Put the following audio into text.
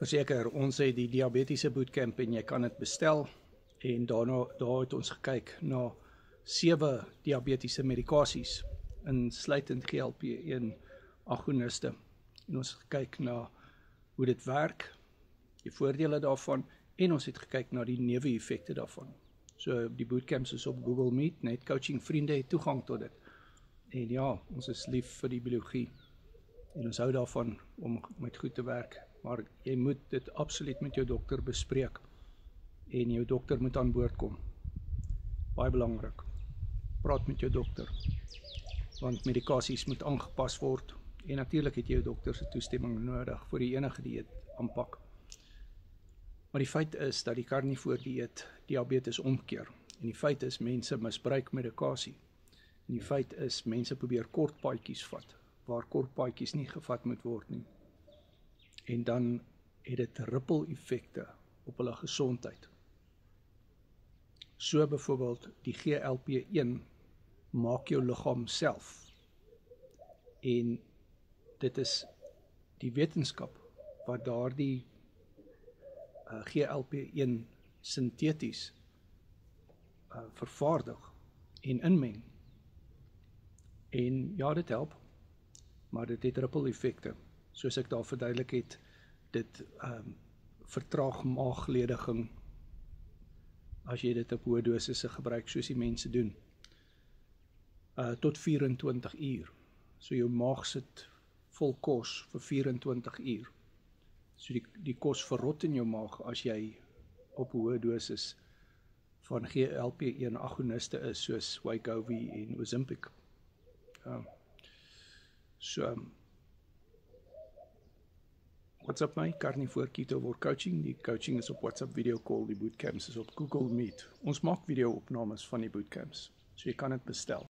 Verseker, ons het die diabetiese bootcamp en jy kan dit bestel en daar het ons gekyk na 7 diabetiese medikasies, insluitend GLP-1 agoniste. En ons het gekyk na hoe dit werk, die voordele daarvan, en ons het gekyk na die neeweffekte daarvan. So die bootcamps is op Google Meet, net coaching vriende het toegang tot dit. En ja, ons is lief vir die biologie en ons hou daarvan om met goed te werk, maar jy moet dit absoluut met jou dokter bespreek en jou dokter moet aan boord kom. Baie belangrik. Praat met jou dokter, want medikasies moet aangepas word en natuurlik het jy jou dokter se toestemming nodig vir die enige dieet aanpak. Maar die feit is dat die carnivore dieet diabetes omkeer. En die feit is mense misbruik medikasie. En die feit is mense probeer kort paadjies vat, waar kort paadjies nie gevat moet word nie. En dan het dit rippel-effekte op hulle gesondheid. So byvoorbeeld die GLP-1 maak jou liggaam self. En dit is die wetenskap wat daardie GLP-1 sinteties vervaardig en inmeng. En ja, dit help, maar dit het rippel-effekte. Soos ek daar verduidelik het, dit vertraag maaglediging as jy dit op hoë dosisse gebruik, soos die mense doen, tot 24 uur. So jou maag sit vol kos vir 24 uur. So die kos verrot in jou maag as jy op hoë dosis van GLP-1 agoniste is, soos Wegovy en Ozempic. WhatsApp my, Carnivore Keto word coaching. Die coaching is op WhatsApp video call, die bootcamps is op Google Meet. Ons maak video opnames van die bootcamps, so jy kan dit bestel.